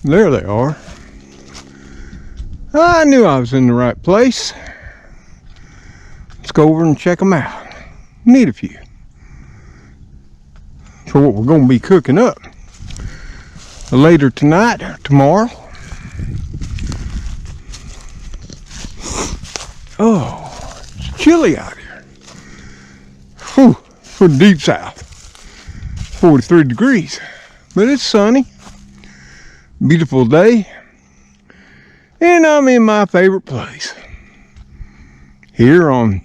There they are. I knew I was in the right place. Let's go over and check them out. Need a few. For what we're going to be cooking up later tonight or tomorrow. Oh, it's chilly out here. Whew, for the deep south. 43 degrees. But it's sunny. Beautiful day. And I'm in my favorite place. Here on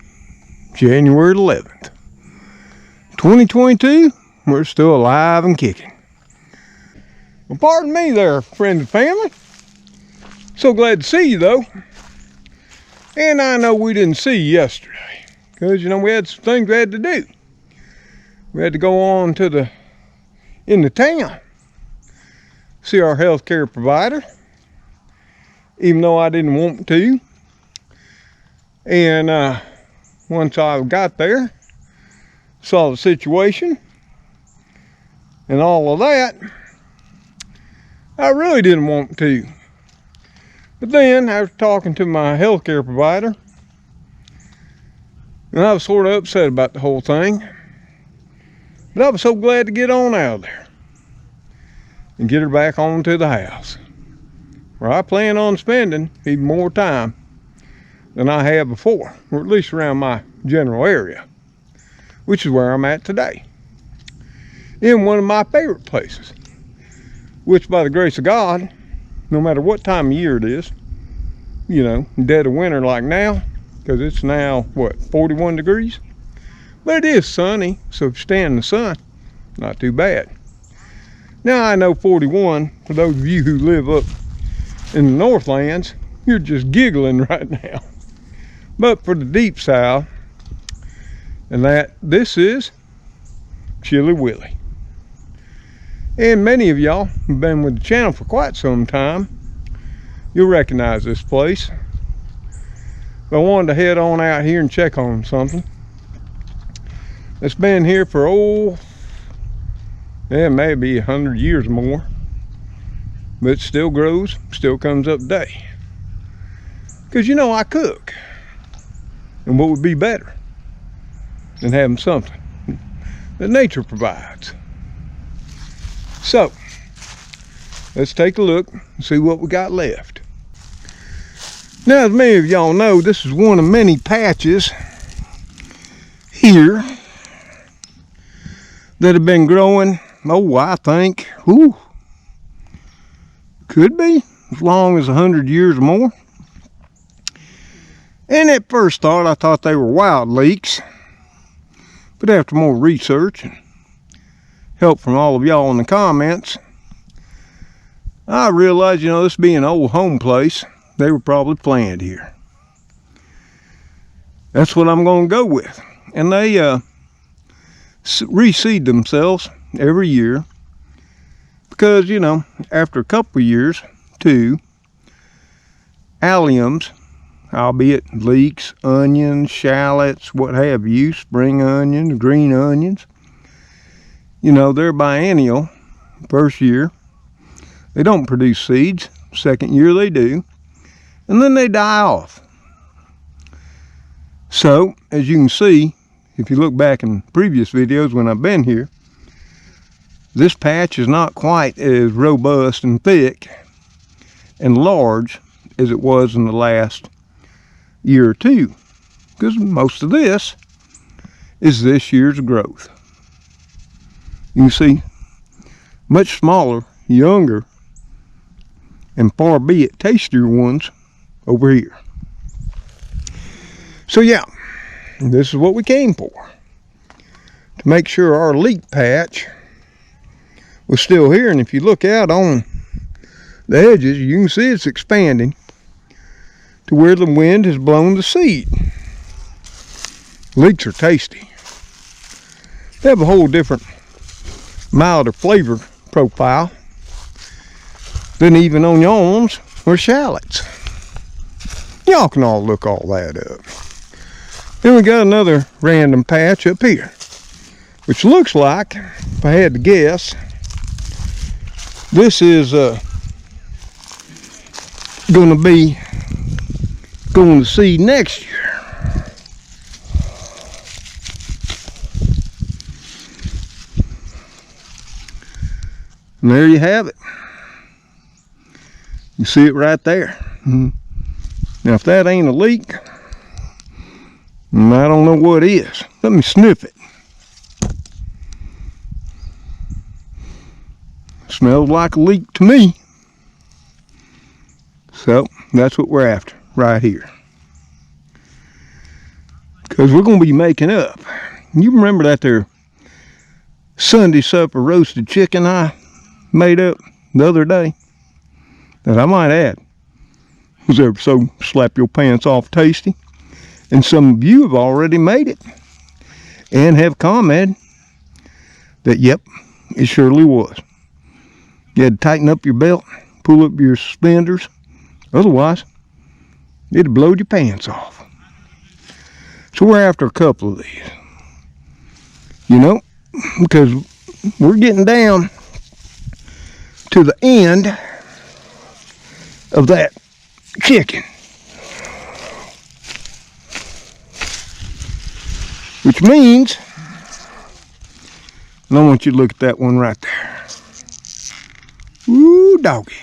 January 11th. 2022, we're still alive and kicking. Well, pardon me there, friends and family. So glad to see you, though. And I know we didn't see you yesterday. Because, you know, we had some things we had to do. We had to go on to into town. See our healthcare provider. Even though I didn't want to. And once I got there, saw the situation and all of that, I really didn't want to. But then, after talking to my healthcare provider, and I was sort of upset about the whole thing, but I was so glad to get on out of there and get her back on to the house, where I plan on spending even more time than I have before, or at least around my general area, which is where I'm at today, in one of my favorite places, which by the grace of God, no matter what time of year it is, you know, dead of winter like now, because it's now, what, 41 degrees? But it is sunny, so if you stand in the sun, not too bad. Now I know 41, for those of you who live up in the Northlands, you're just giggling right now. But for the deep south, and this is Chilly Willy. And many of y'all have been with the channel for quite some time. You'll recognize this place. But I wanted to head on out here and check on something. It's been here for, maybe 100 years or more. But it still grows, still comes up today. Because, you know, I cook. And what would be better than having something that nature provides? So, let's take a look and see what we got left. Now, as many of y'all know, this is one of many patches here that have been growing, I think, could be as long as 100 years or more. And at first thought, I thought they were wild leeks. But after more research and help from all of y'all in the comments, I realized, you know, this being an old home place, they were probably planted here. That's what I'm going to go with. And they reseed themselves every year. Because, you know, after a couple of years, too, alliums, albeit leeks, onions, shallots, what have you, spring onions, green onions, you know, they're biennial. First year, they don't produce seeds. Second year, they do. And then they die off. So, as you can see, if you look back in previous videos when I've been here, this patch is not quite as robust and thick and large as it was in the last year or two, because most of this is this year's growth. You can see much smaller, younger, and far be it tastier ones over here. So yeah, this is what we came for, to make sure our leek patch was still here. And if you look out on the edges, you can see it's expanding to where the wind has blown the seed. Leeks are tasty. They have a whole different, milder flavor profile than even onions or shallots. Y'all can all look all that up. Then we got another random patch up here, which looks like, if I had to guess, this is gonna be going to seed next year. And there you have it. You see it right there. Now if that ain't a leek, I don't know what is. Let me sniff it. Smells like a leek to me. So that's what we're after right here. Because we're going to be making up. You remember that there Sunday supper roasted chicken I made up the other day? That I might add was ever so slap your pants off tasty. And some of you have already made it and have commented that yep, it surely was. You had to tighten up your belt, pull up your suspenders, otherwise it'd blow your pants off. So we're after a couple of these, you know, because we're getting down to the end of that chicken, which means, and I want you to look at that one right there. Ooh, doggy.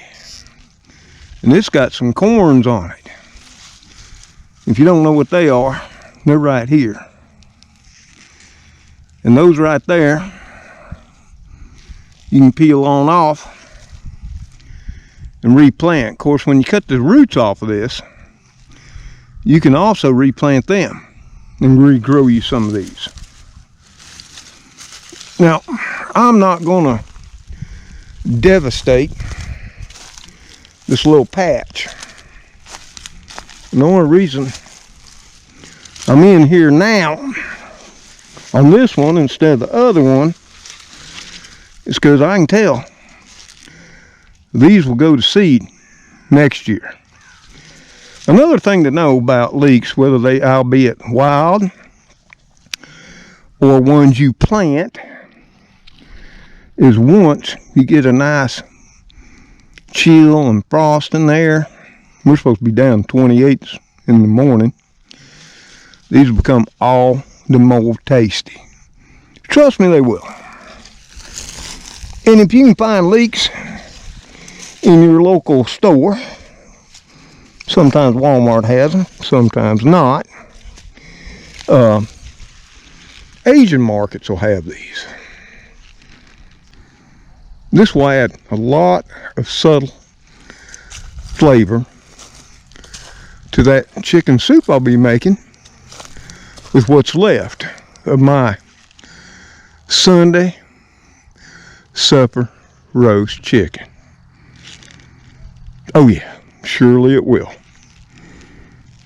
And it's got some corns on it. If you don't know what they are, they're right here. And those right there, you can peel on off and replant. Of course, when you cut the roots off of this, you can also replant them and regrow you some of these. Now, I'm not going to devastate this little patch. And the only reason I'm in here now on this one instead of the other one is because I can tell these will go to seed next year. Another thing to know about leeks, whether they albeit wild or ones you plant, is once you get a nice chill and frost in there, we're supposed to be down 28s in the morning, these will become all the more tasty. Trust me, they will. And if you can find leeks in your local store, sometimes Walmart has them, sometimes not. Asian markets will have these. This will add a lot of subtle flavor to that chicken soup I'll be making with what's left of my Sunday supper roast chicken. Oh yeah, surely it will.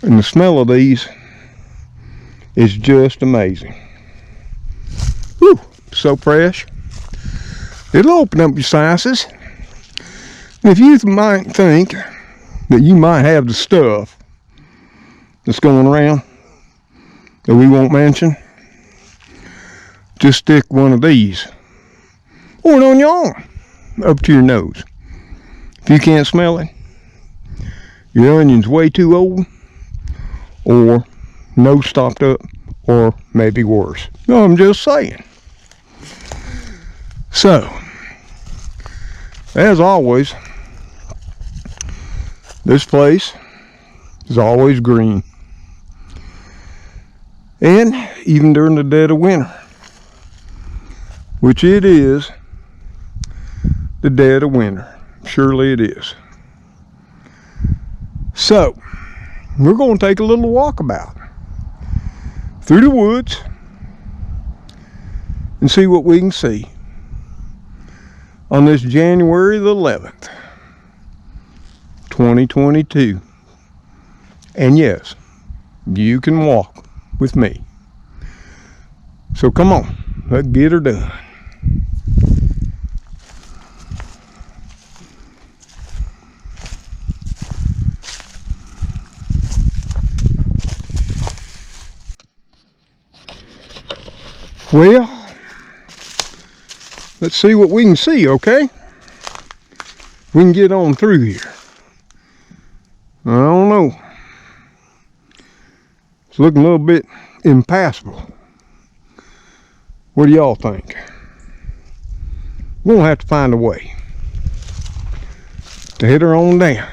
And the smell of these is just amazing. Whew, so fresh. It'll open up your sinuses. And if you might think that you might have the stuff that's going around that we won't mention, just stick one of these or on your arm up to your nose. If you can't smell it, your onion's way too old, or nose stopped up, or maybe worse. No, I'm just saying. So, as always, this place is always green. And even during the dead of winter, which it is the dead of winter. Surely it is. So, we're going to take a little walkabout through the woods and see what we can see on this January the 11th, 2022. And yes, you can walk with me. So come on, let's get her done. Well, let's see what we can see, okay? We can get on through here. I don't know. It's looking a little bit impassable. What do y'all think? We're gonna have to find a way to head her on down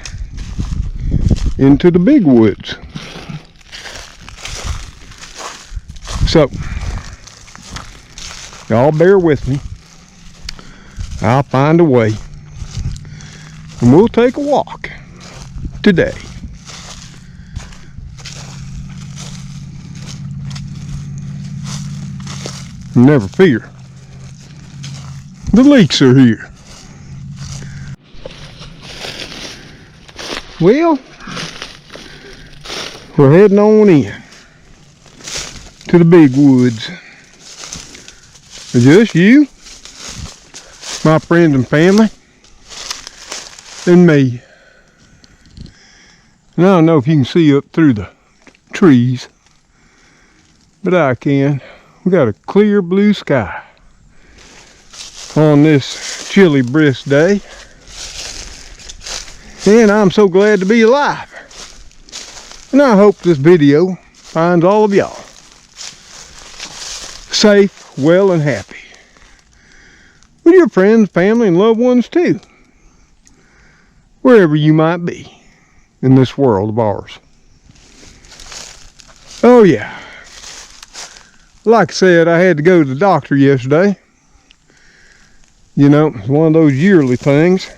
into the big woods. So, y'all bear with me. I'll find a way. And we'll take a walk today. Never fear. The leeks are here. Well, we're heading on in to the big woods. Just you, my friends and family, and me. And I don't know if you can see up through the trees, but I can. We got a clear blue sky on this chilly, brisk day. And I'm so glad to be alive. And I hope this video finds all of y'all safe, well, and happy. With your friends, family, and loved ones too. Wherever you might be in this world of ours. Oh yeah. Like I said, I had to go to the doctor yesterday. You know, it's one of those yearly things.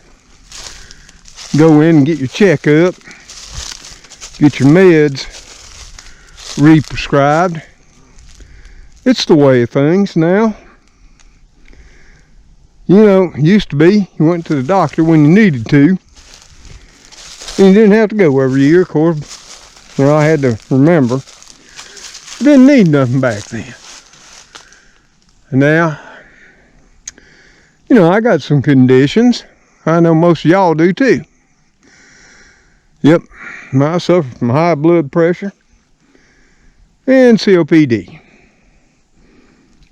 Go in and get your checkup. Get your meds re-prescribed. It's the way of things now. You know, it used to be you went to the doctor when you needed to. And you didn't have to go every year, of course. Well, I had to remember. Didn't need nothing back then. And now, you know, I got some conditions. I know most of y'all do too. Yep, I suffer from high blood pressure and COPD.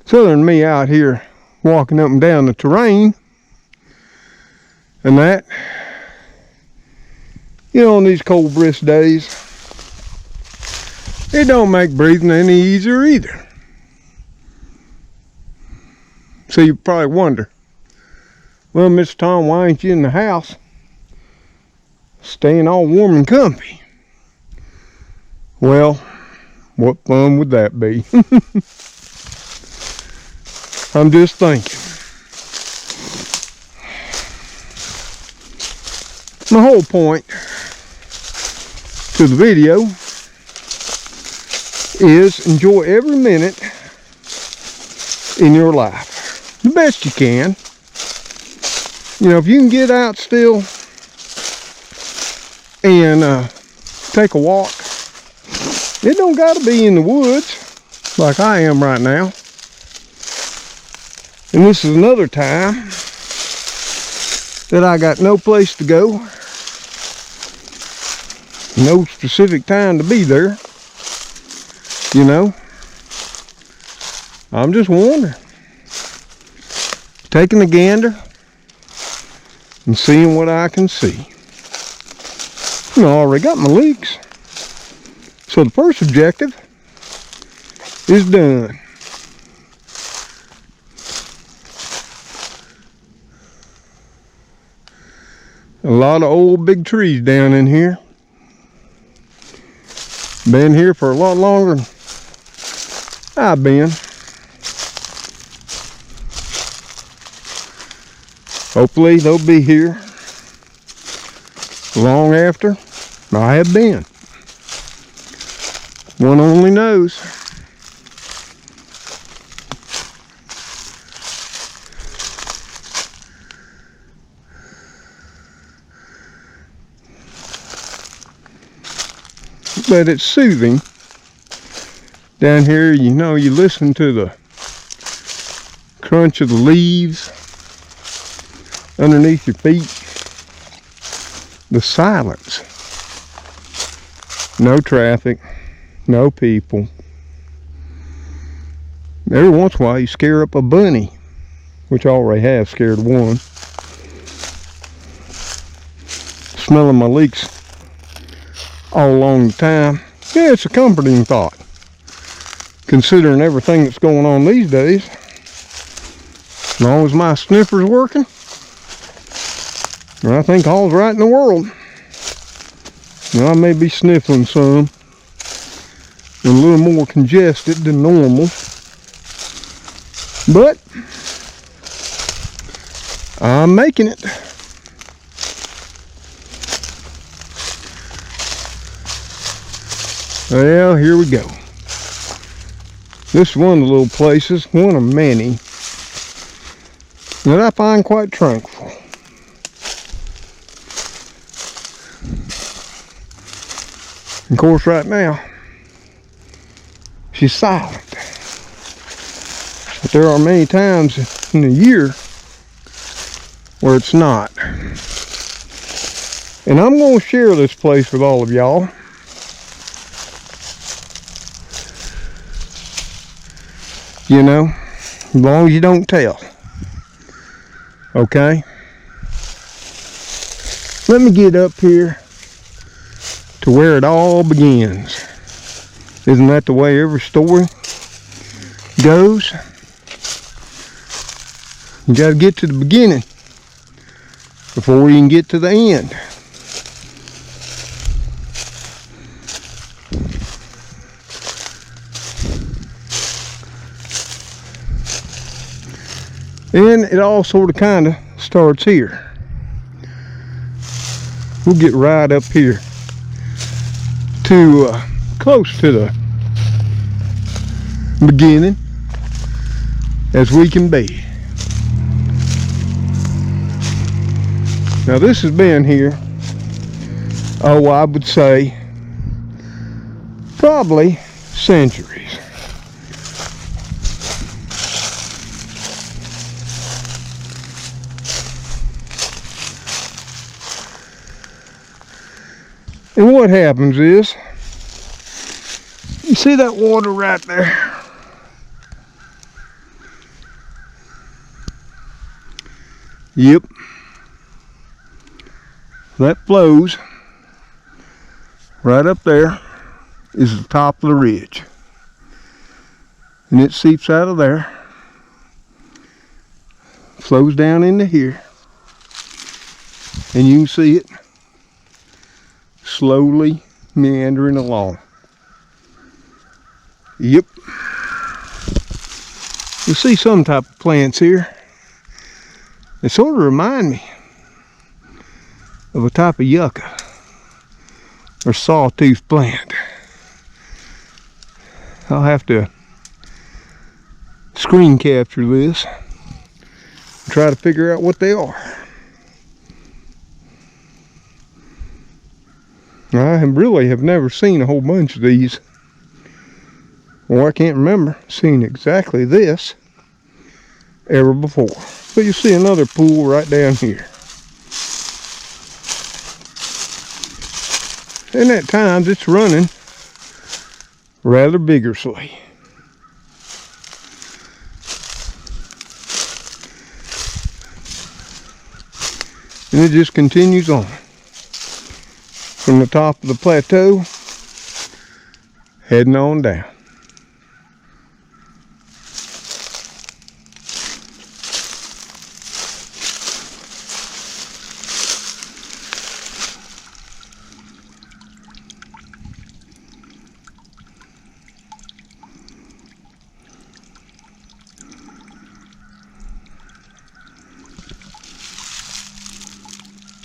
So than me out here walking up and down the terrain and that, you know, on these cold, brisk days, it don't make breathing any easier either. So you probably wonder, well, Mr. Tom, why ain't you in the house staying all warm and comfy? Well, what fun would that be? I'm just thinking. My whole point to the video is enjoy every minute in your life the best you can. You know, if you can get out still and take a walk, it don't got to be in the woods like I am right now. And this is another time that I got no place to go, no specific time to be there. You know, I'm just wondering, taking a gander and seeing what I can see. You know, I already got my leeks. So the first objective is done. A lot of old big trees down in here. Been here for a lot longer than I've been. Hopefully they'll be here long after I have been. One only knows. But it's soothing. Down here, you know, you listen to the crunch of the leaves underneath your feet. The silence. No traffic. No people. Every once in a while you scare up a bunny, which I already have scared one. Smelling my leeks all along the time. Yeah, it's a comforting thought, considering everything that's going on these days. As long as my sniffer's working, I think all's right in the world. Now, I may be sniffling some, and a little more congested than normal, but I'm making it. Well, here we go. This is one of the little places, one of many, that I find quite tranquil. Of course, right now, she's silent. But there are many times in the year where it's not. And I'm going to share this place with all of y'all. You know, as long as you don't tell. Okay? Let me get up here to where it all begins. Isn't that the way every story goes? You got to get to the beginning before you can get to the end. And it all sort of kind of starts here. We'll get right up here to close to the beginning as we can be. Now this has been here, oh, I would say probably centuries. And what happens is, you see that water right there? Yep. That flows right up there is the top of the ridge. And it seeps out of there, flows down into here, and you can see it slowly meandering along. Yep. You see some type of plants here. They sort of remind me of a type of yucca or sawtooth plant. I'll have to screen capture this and try to figure out what they are. I really have never seen a whole bunch of these. Or I can't remember seeing exactly this ever before. But you see another pool right down here. And at times it's running rather vigorously. And it just continues on from the top of the plateau, heading on down.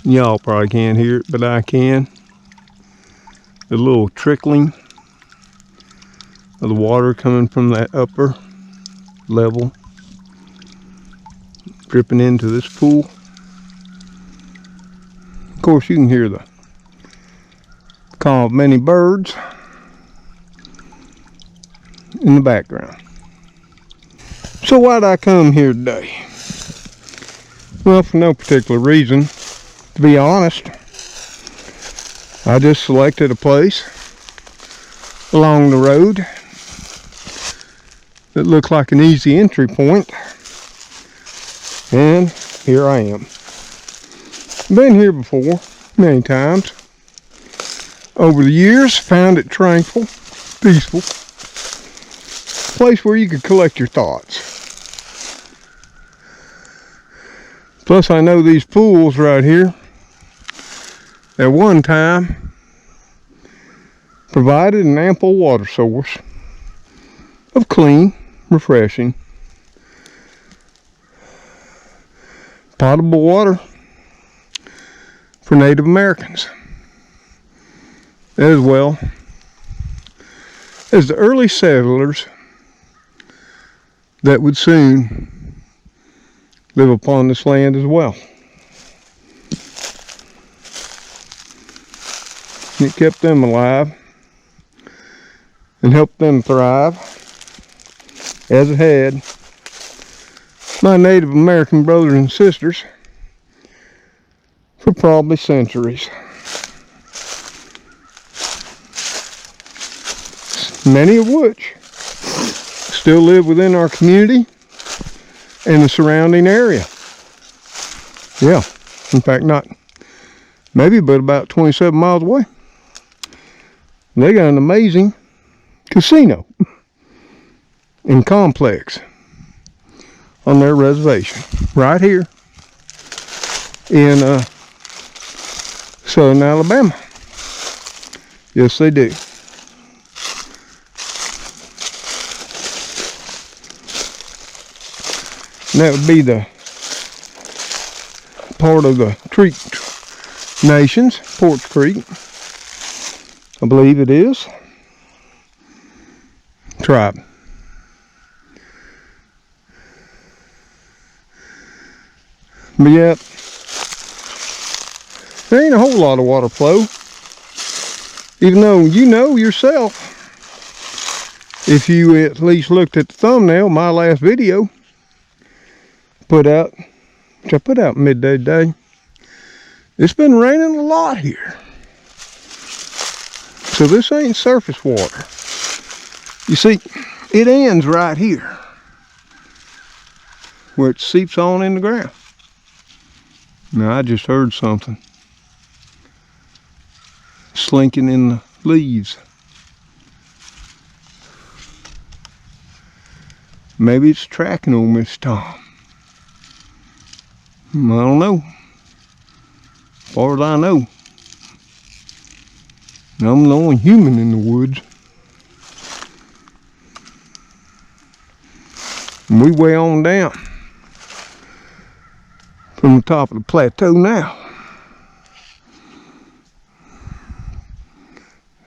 Y'all probably can't hear it, but I can. The little trickling of the water coming from that upper level, dripping into this pool. Of course, you can hear the call of many birds in the background. So why'd I come here today? Well, for no particular reason. To be honest, I just selected a place along the road that looked like an easy entry point, and here I am. Been here before many times. over the years, found it tranquil, peaceful, place where you could collect your thoughts. Plus, I know these pools right here, at one time, provided an ample water source of clean, refreshing, potable water for Native Americans, as well as the early settlers that would soon live upon this land as well. It kept them alive and helped them thrive, as it had my Native American brothers and sisters for probably centuries. Many of which still live within our community and the surrounding area. Yeah, in fact, not maybe, but about 27 miles away. They got an amazing casino and complex on their reservation right here in southern Alabama. Yes, they do. And that would be the part of the Creek Nations, Porch Creek, I believe it is, tribe. But yet, there ain't a whole lot of water flow, even though you know yourself, if you at least looked at the thumbnail, my last video, which I put out midday today, it's been raining a lot here. So this ain't surface water. You see, it ends right here, where it seeps on in the ground. Now, I just heard something slinking in the leaves. Maybe it's tracking on Mr. Tom. I don't know. As far as I know, I'm the only human in the woods. And we way on down from the top of the plateau now.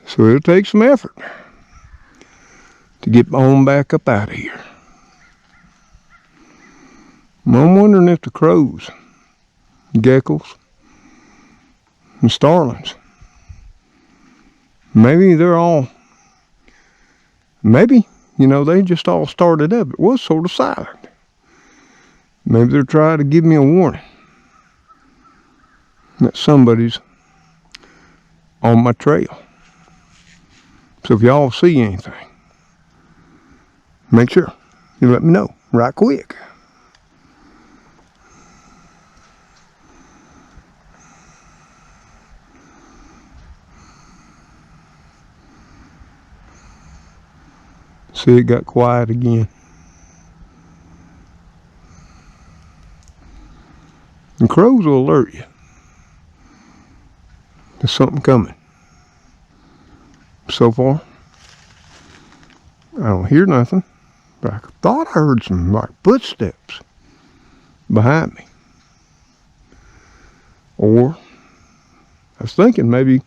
So it'll take some effort to get on back up out of here. I'm wondering if the crows, geckos, and starlings, maybe they're all, maybe, they just all started up. It was sort of silent. Maybe they're trying to give me a warning that somebody's on my trail. So if y'all see anything, make sure you let me know right quick. See, it got quiet again. And crows will alert you. There's something coming. So far, I don't hear nothing. But I thought I heard some footsteps behind me. Or I was thinking maybe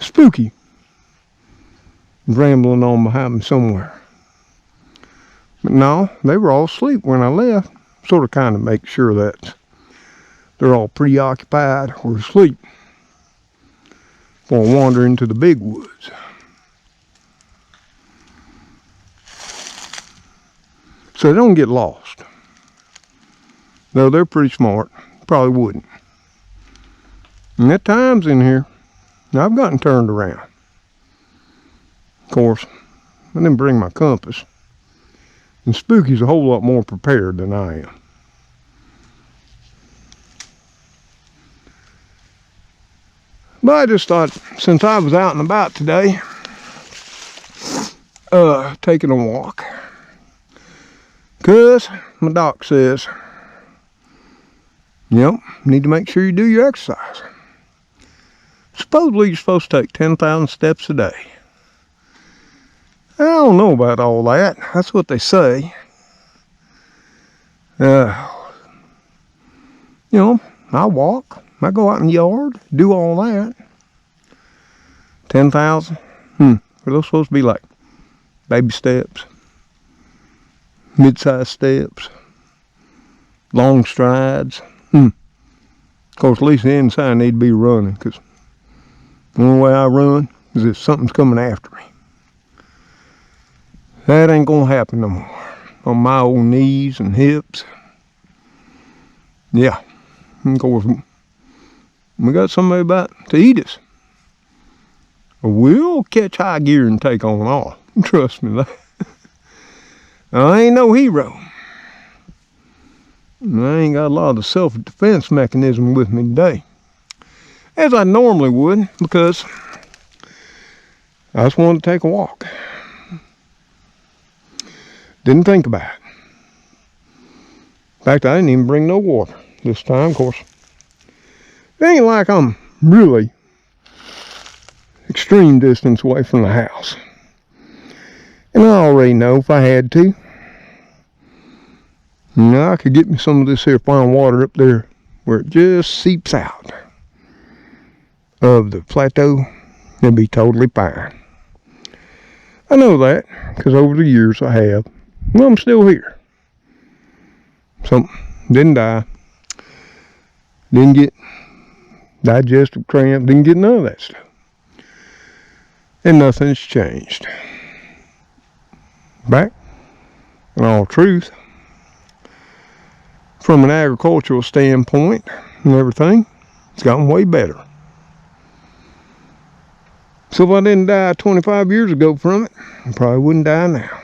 Spooky rambling on behind me somewhere. But no, they were all asleep when I left. Sort of kind of make sure that they're all preoccupied or asleep before wandering into the big woods. So they don't get lost. Though they're pretty smart, probably wouldn't. And at times in here, I've gotten turned around. Of course, I didn't bring my compass. And Spooky's a whole lot more prepared than I am. But I just thought, since I was out and about today, taking a walk, because my doc says, you need to make sure you do your exercise. Supposedly you're supposed to take 10,000 steps a day. I don't know about all that. That's what they say. I walk. I go out in the yard, do all that. 10,000? Are those supposed to be like baby steps? Mid-sized steps? Long strides? Of course, at least the inside I need to be running, because the only way I run is if something's coming after me. That ain't gonna happen no more. On my old knees and hips. Yeah. Of course, we got somebody about to eat us. We'll catch high gear and take on off. Trust me. I ain't no hero. I ain't got a lot of the self-defense mechanism with me today, as I normally would, because I just wanted to take a walk. Didn't think about it. In fact, I didn't even bring no water this time, of course. It ain't like I'm really extreme distance away from the house. And I already know if I had to, I could get me some of this here fine water up there where it just seeps out of the plateau. It'd be totally fine. I know that because over the years I have. Well, I'm still here. So, didn't die. Didn't get digestive cramp. Didn't get none of that stuff. And nothing's changed. Back, in all truth, from an agricultural standpoint and everything, it's gotten way better. So if I didn't die 25 years ago from it, I probably wouldn't die now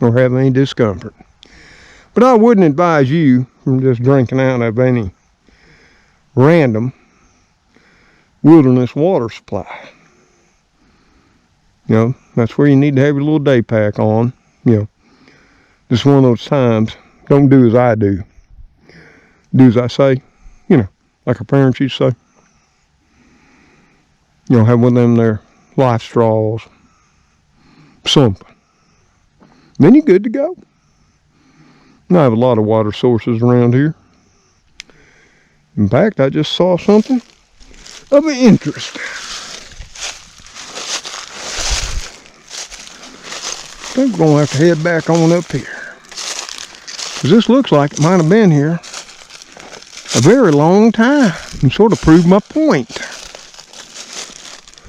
or have any discomfort. But I wouldn't advise you from just drinking out of any random wilderness water supply. That's where you need to have your little day pack on. Just one of those times. Don't do as I do. Do as I say. Like our parents used to say. Have one of them there life straws. Something. Then you're good to go. I have a lot of water sources around here. In fact, I just saw something of interest. I think we're going to have to head back on up here. Because this looks like it might have been here a very long time. And sort of proved my point.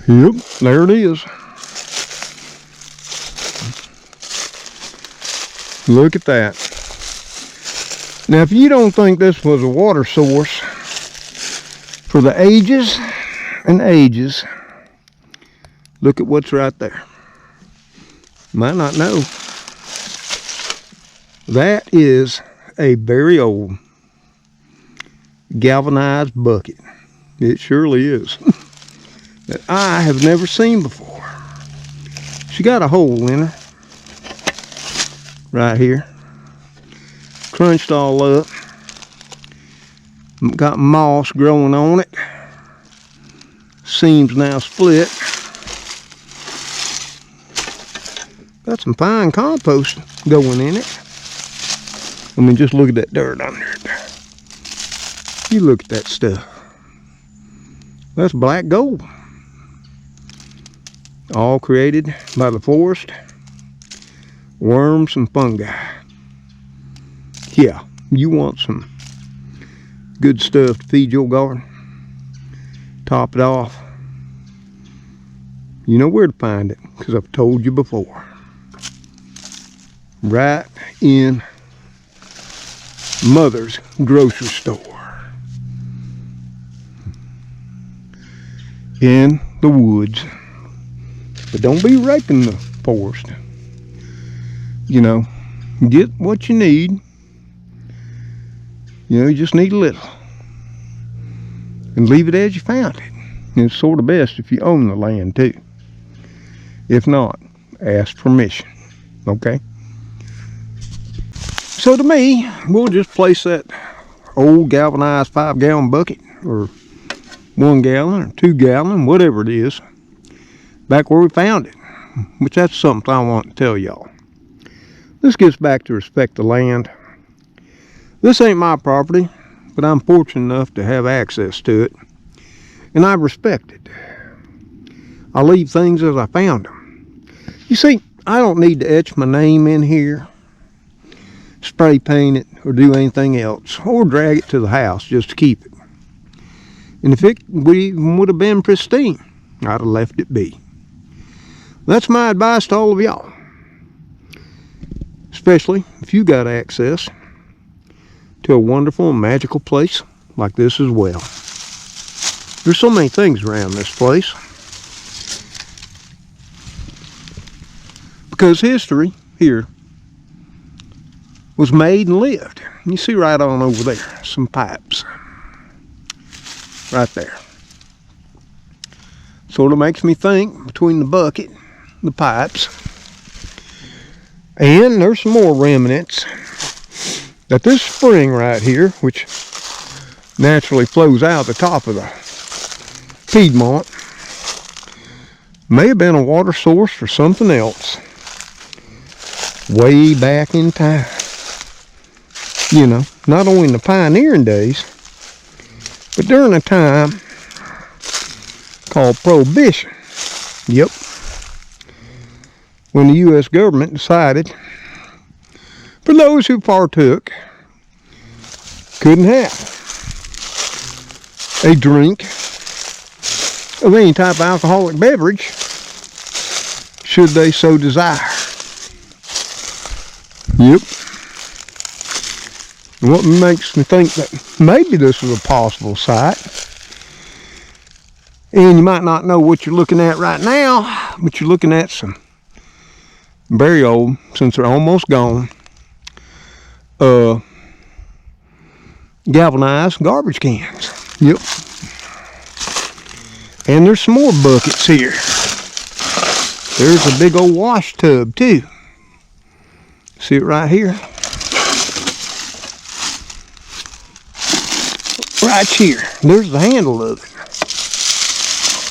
Yep, there it is. Look at that. Now, if you don't think this was a water source for the ages and ages, look at what's right there. Might not know. That is a very old galvanized bucket. It surely is. That I have never seen before. She got a hole in her. Right here. Crunched all up. Got moss growing on it. Seams now split. Got some fine compost going in it. Just look at that dirt under it. You look at that stuff. That's black gold. All created by the forest. Worms and fungi. Yeah, you want some good stuff to feed your garden. Top it off. You know where to find it, because I've told you before. Right in Mother's grocery store. In the woods. But don't be raping the forest. Get what you need. You just need a little. And leave it as you found it. It's sort of best if you own the land too. If not, ask permission. Okay? So to me, we'll just place that old galvanized 5-gallon bucket, or 1 gallon or 2 gallon, whatever it is, back where we found it. Which that's something I want to tell y'all. This gets back to respect the land. This ain't my property, but I'm fortunate enough to have access to it, and I respect it. I leave things as I found them. You see, I don't need to etch my name in here, spray paint it, or do anything else, or drag it to the house just to keep it. And if it would have been pristine, I'd have left it be. That's my advice to all of y'all, especially if you got access to a wonderful and magical place like this as well. There's so many things around this place, because history here was made and lived. You see right on over there, some pipes right there. Sort of makes me think, between the bucket, the pipes, and there's some more remnants, that this spring right here, which naturally flows out the top of the Piedmont, may have been a water source for something else way back in time. You know, not only in the pioneering days, but during a time called Prohibition. Yep. When the U.S. government decided for those who partook couldn't have a drink of any type of alcoholic beverage should they so desire. Yep. And what makes me think that maybe this was a possible site, and you might not know what you're looking at right now, but you're looking at some very old, since they're almost gone, galvanized garbage cans. Yep. And there's some more buckets here. There's a big old wash tub too. See it right here? Right here. There's the handle of it.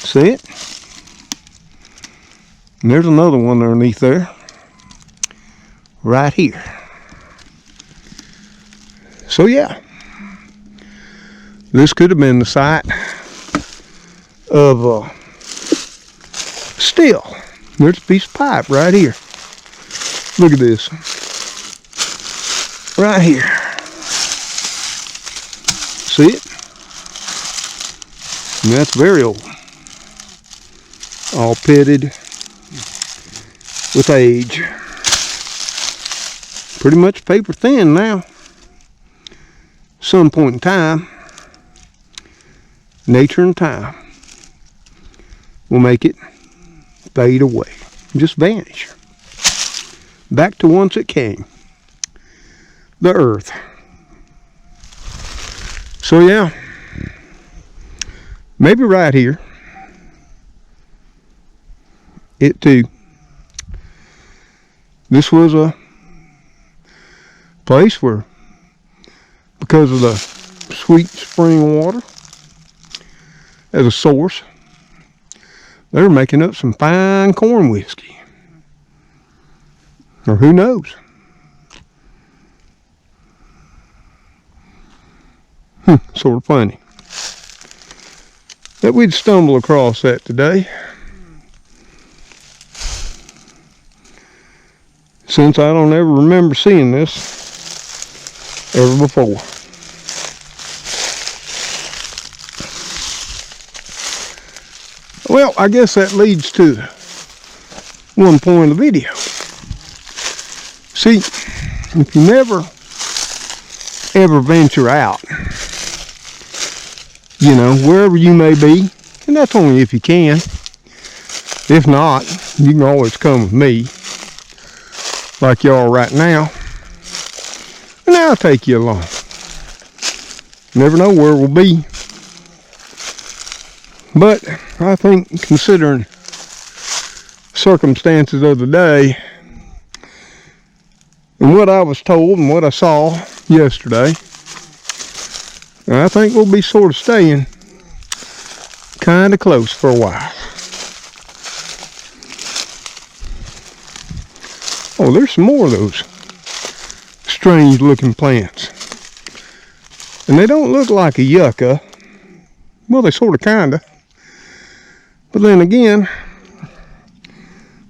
See it? And there's another one underneath there. Right here. So yeah, this could have been the site of steel. There's a piece of pipe right here. Look at this. Right here. See it? And that's very old. All pitted with age. Pretty much paper thin now. Some point in time, nature and time will make it fade away. Just vanish. Back to whence it came. The earth. So yeah, maybe right here, it too, this was a place where, because of the sweet spring water as a source, they were making up some fine corn whiskey. Or who knows? Sort of funny that we'd stumble across that today, since I don't ever remember seeing this ever before. Well, I guess that leads to one point of the video. See, if you never ever venture out, you know, wherever you may be, and that's only if you can. If not, you can always come with me, like you are right now, and I'll take you along. Never know where we'll be. But I think, considering circumstances of the day and what I was told and what I saw yesterday, I think we'll be sort of staying kind of close for a while. Oh, there's some more of those strange looking plants. And they don't look like a yucca. Well, they sort of kind of. But then again,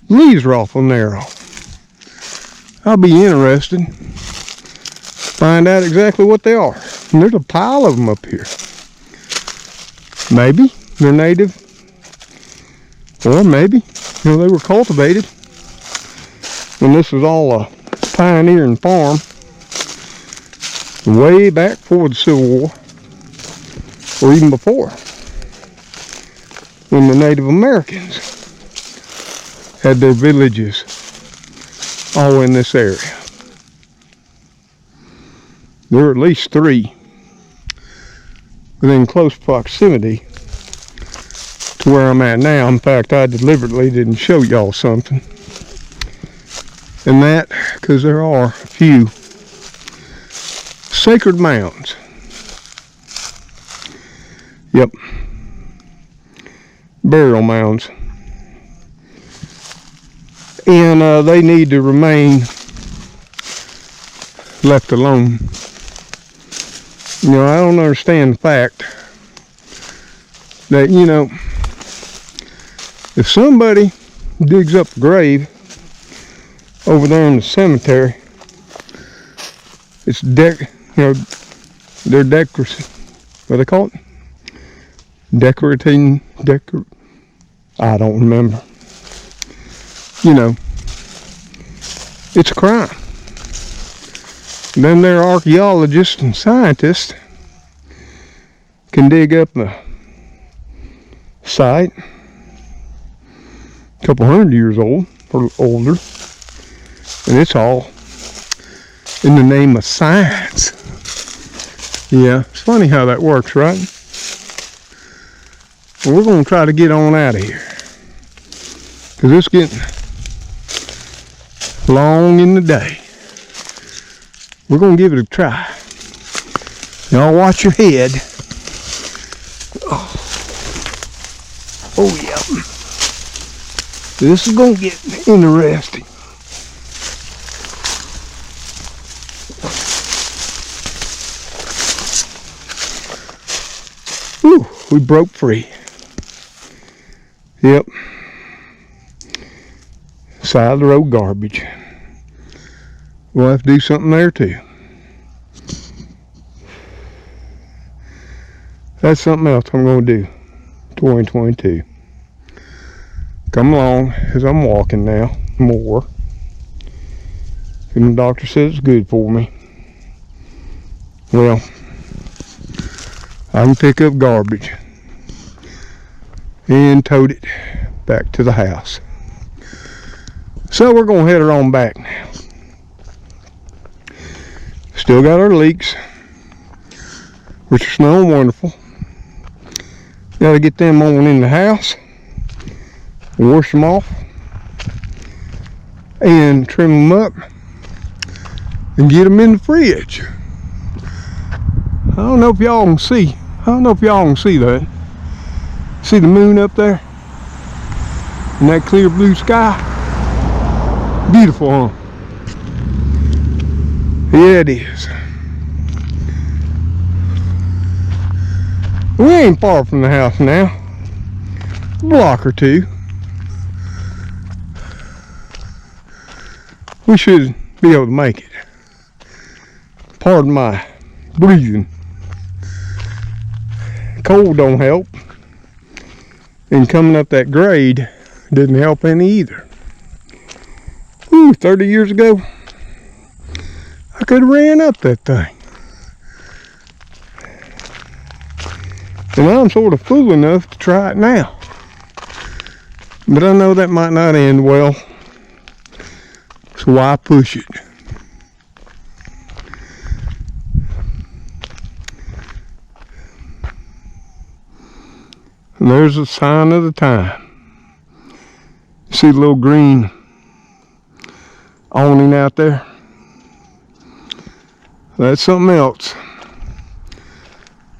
leaves are awful narrow. I'll be interested to find out exactly what they are. And there's a pile of them up here. Maybe they're native, or maybe, they were cultivated when this was all a pioneering farm way back before the Civil War, or even before, when the Native Americans had their villages all in this area. There are at least 3 within close proximity to where I'm at now. In fact, I deliberately didn't show y'all something. And that, because there are a few sacred mounds. Yep. Burial mounds. And they need to remain left alone. I don't understand the fact that, if somebody digs up a grave over there in the cemetery, it's they're decorative. What do they call it? I don't remember. It's a crime. Then there are archaeologists and scientists can dig up the site, a couple hundred years old or older, and it's all in the name of science. Yeah, it's funny how that works, right? Well, we're going to try to get on out of here, because it's getting long in the day. We're going to give it a try. Y'all watch your head. Oh yeah. This is going to get interesting. Whew, we broke free. Yep. Side of the road garbage. We'll have to do something there too. That's something else I'm going to do. 2022. Come along as I'm walking now more. And the doctor says it's good for me. Well, I can pick up garbage and tote it back to the house. So we're going to head her on back now. Still got our leeks, which are smelling wonderful. Got to get them on in the house, wash them off, and trim them up, and get them in the fridge. I don't know if y'all can see. That. See the moon up there? And that clear blue sky? Beautiful, huh? Yeah, it is. We ain't far from the house now. A block or two. We should be able to make it. Pardon my breathing. Cold don't help. And coming up that grade didn't help any either. Ooh, 30 years ago, I could have ran up that thing. And I'm sort of fool enough to try it now. But I know that might not end well. So why push it? And there's a sign of the time. See the little green awning out there? That's something else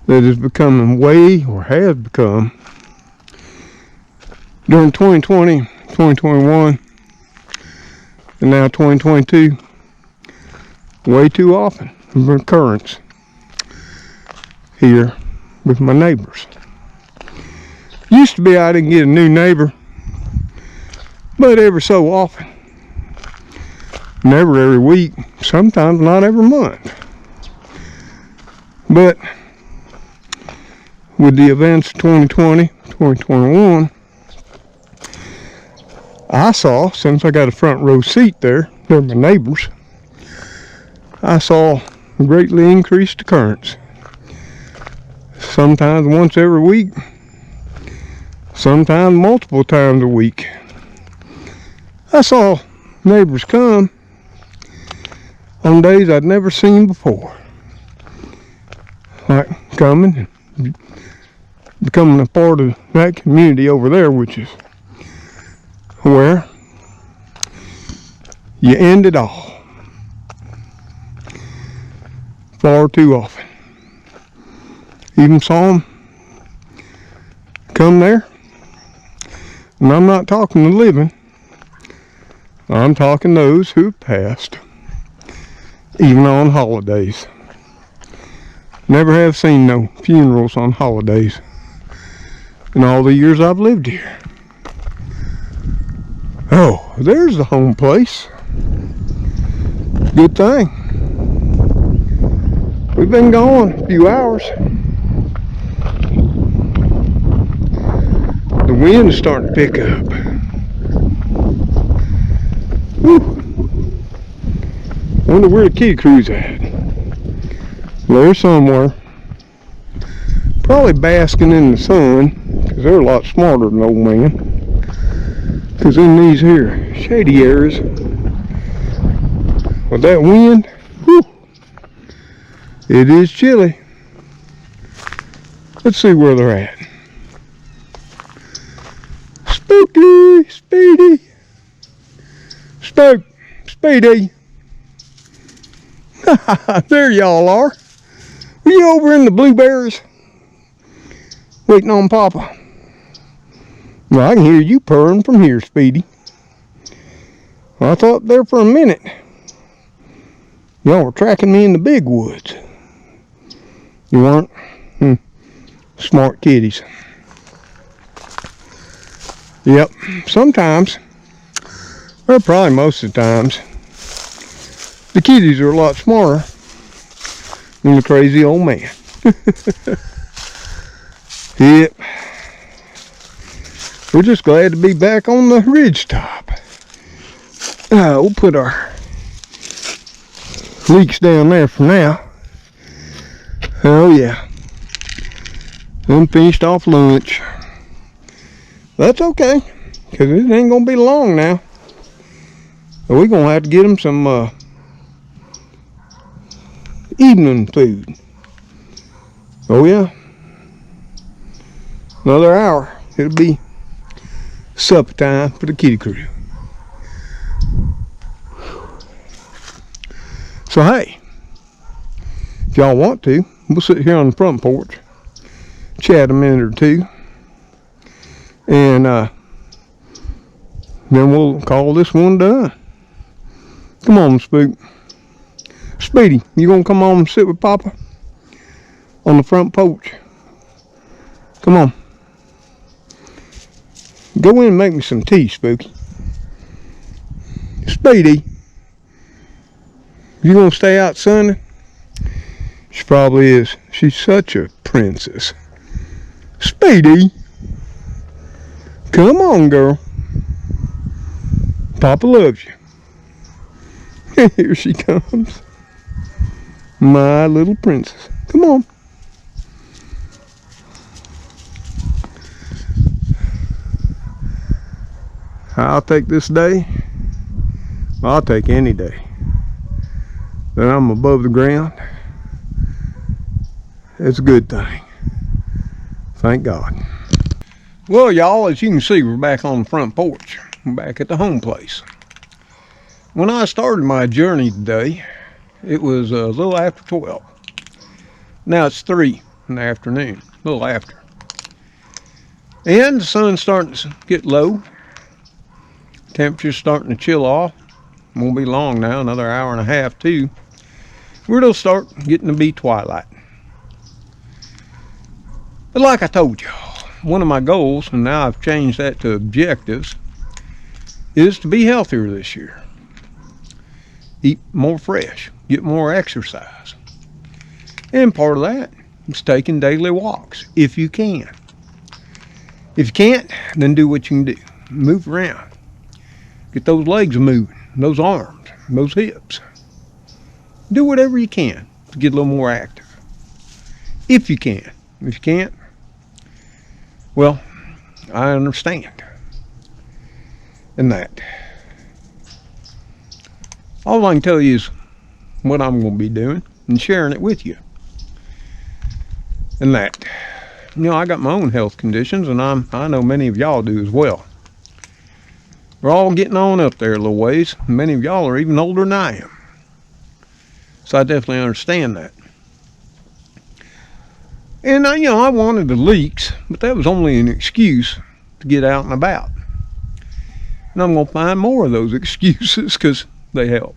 that is becoming way, or has become, during 2020, 2021, and now 2022, way too often of an occurrence here with my neighbors. Used to be I didn't get a new neighbor, but every so often. Never every week, sometimes not every month. But with the events of 2020, 2021, I saw, since I got a front row seat there, they're my neighbors, I saw a greatly increased occurrence. Sometimes once every week, sometimes multiple times a week. I saw neighbors come on days I'd never seen before. Like coming and becoming a part of that community over there, which is where you end it all. Far too often. Even saw them come there, and I'm not talking the living, I'm talking those who have passed, even on holidays. Never have seen no funerals on holidays in all the years I've lived here. Oh, there's the home place. Good thing. We've been gone a few hours. The wind is starting to pick up. Whew. Wonder where the kitty crew's at. They're somewhere. Probably basking in the sun, because they're a lot smarter than old man. Because in these here shady areas, with that wind, whew, it is chilly. Let's see where they're at. Spooky, Speedy. Spook, Speedy. There y'all are. Were you over in the blueberries? Waiting on Papa. Well, I can hear you purring from here, Speedy. Well, I thought there for a minute y'all were tracking me in the big woods. You weren't? Smart kitties. Yep, sometimes, or probably most of the times, the kitties are a lot smarter than the crazy old man. Yep. We're just glad to be back on the ridge top. We'll put our leeks down there for now. Oh yeah. I'm finished off lunch. That's okay, because it ain't gonna be long now. We're gonna have to get them some evening food. Oh yeah. Another hour. It'll be supper time for the kitty crew. So hey, if y'all want to, we'll sit here on the front porch, chat a minute or two, and then we'll call this one done. Come on, Spook. Speedy, you gonna come on and sit with Papa on the front porch? Come on. Go in and make me some tea, Spooky. Speedy, you gonna stay out sunning? She probably is. She's such a princess. Speedy, come on, girl. Papa loves you. Here she comes. My little princess. Come on. I'll take this day. I'll take any day that I'm above the ground. It's a good thing. Thank God. Well, y'all, as you can see, we're back on the front porch. We're back at the home place. When I started my journey today, it was a little after 12. Now it's 3 in the afternoon, a little after. And the sun's starting to get low. Temperature's starting to chill off. Won't be long now, another hour and a half too. It'll start getting to be twilight. But like I told y'all, one of my goals, and now I've changed that to objectives, is to be healthier this year. Eat more fresh, get more exercise. And part of that is taking daily walks, if you can. If you can't, then do what you can do. Move around. Get those legs moving, those arms, those hips. Do whatever you can to get a little more active. If you can. If you can't, well, I understand. And that. All I can tell you is what I'm going to be doing and sharing it with you. And that. You know, I got my own health conditions, and I know many of y'all do as well. We're all getting on up there a little ways. Many of y'all are even older than I am. So I definitely understand that. And I wanted the leeks, but that was only an excuse to get out and about. And I'm going to find more of those excuses because they help.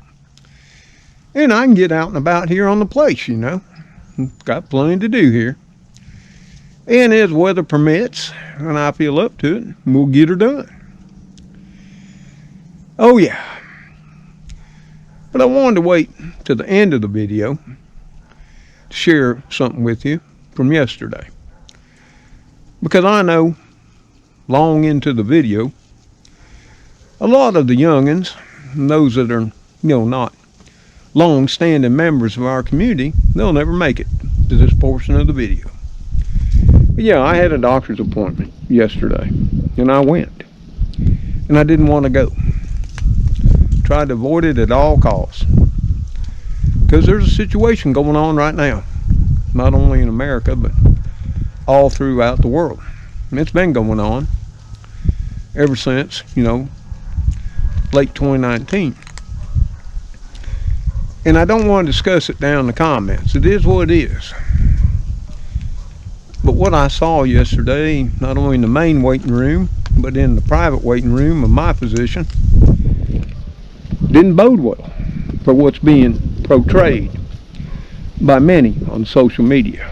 And I can get out and about here on the place, Got plenty to do here. And as weather permits, and I feel up to it, we'll get her done. Oh yeah. But I wanted to wait to the end of the video to share something with you from yesterday. Because I know, long into the video, a lot of the youngins, and those that are, not long-standing members of our community, they'll never make it to this portion of the video. But yeah, I had a doctor's appointment yesterday, and I went. And I didn't want to go. Tried to avoid it at all costs. Because there's a situation going on right now. Not only in America, but all throughout the world. And it's been going on ever since, late 2019. And I don't want to discuss it down in the comments. It is what it is. But what I saw yesterday, not only in the main waiting room, but in the private waiting room of my physician, didn't bode well for what's being portrayed by many on social media.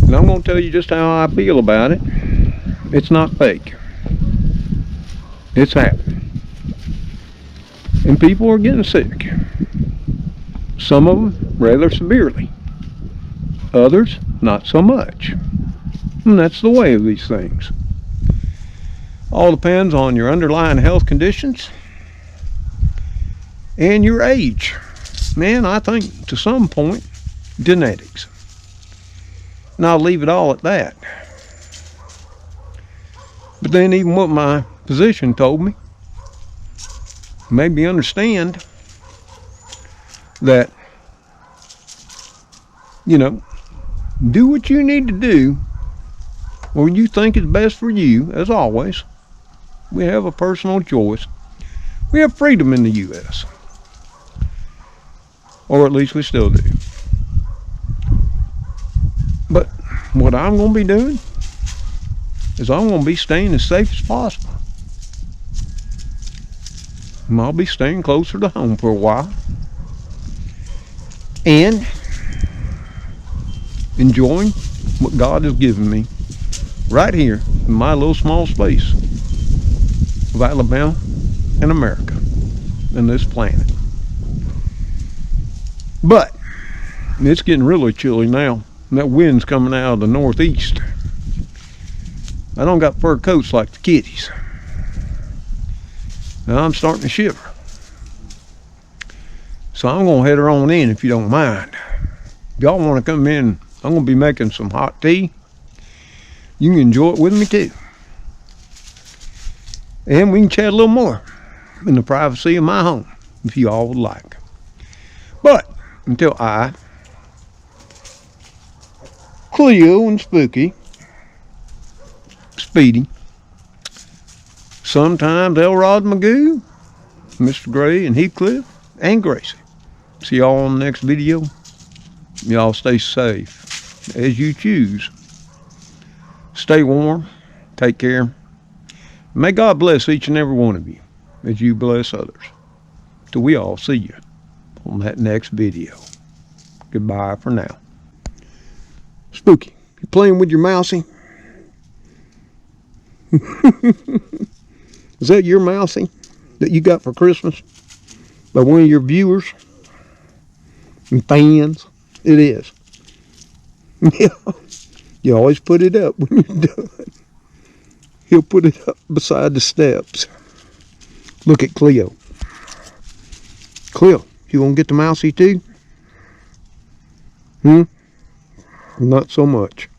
And I'm going to tell you just how I feel about it. It's not fake. It's happening. And people are getting sick. Some of them rather severely. Others, not so much. And that's the way of these things. All depends on your underlying health conditions and your age. Man, I think to some point, genetics. And I'll leave it all at that. But then even what my physician told me made me understand that, do what you need to do or you think is best for you. As always, we have a personal choice. We have freedom in the U.S. Or at least we still do. But what I'm going to be doing is I'm going to be staying as safe as possible. And I'll be staying closer to home for a while. And enjoying what God has given me right here in my little small space of Alabama and America and this planet. But it's getting really chilly now. And that wind's coming out of the northeast. I don't got fur coats like the kitties. Now I'm starting to shiver. So I'm going to head her on in if you don't mind. If y'all want to come in, I'm going to be making some hot tea. You can enjoy it with me too. And we can chat a little more in the privacy of my home if you all would like. But until I, Cleo and Spooky, Speedy. Sometimes Elrod Magoo, Mr. Gray and Heathcliff, and Gracie. See y'all on the next video. Y'all stay safe as you choose. Stay warm. Take care. May God bless each and every one of you as you bless others. Till we all see you on that next video. Goodbye for now. Spooky, you playing with your mousey? Is that your mousey that you got for Christmas by one of your viewers and fans? It is. Yeah. You always put it up when you're done. He'll put it up beside the steps. Look at Cleo. Cleo, you gonna get the mousey too? Not so much.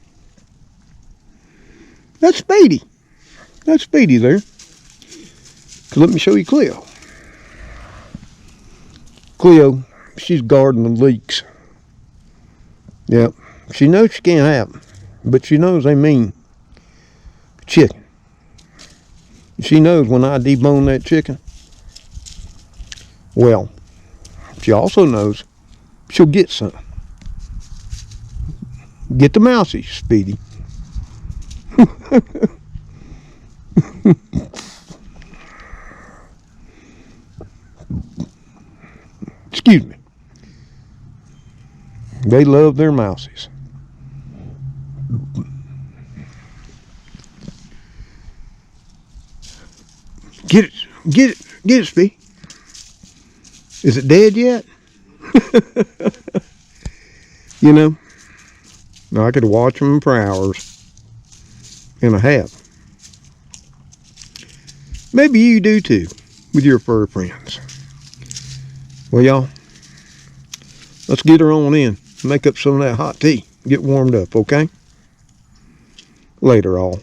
That's Speedy. That's Speedy there. Let me show you Cleo. Cleo, she's guarding the leeks. Yep. She knows she can't have them, but she knows they mean chicken. She knows when I debone that chicken, well, she also knows she'll get some. Get the mousey, Speedy. Excuse me. They love their mousies. Get it, get it, get it, Speedy. Is it dead yet? You know, I could watch them for hours and a half. Maybe you do too, with your fur friends. Well, y'all, let's get her on in. Make up some of that hot tea. Get warmed up, okay? Later, all.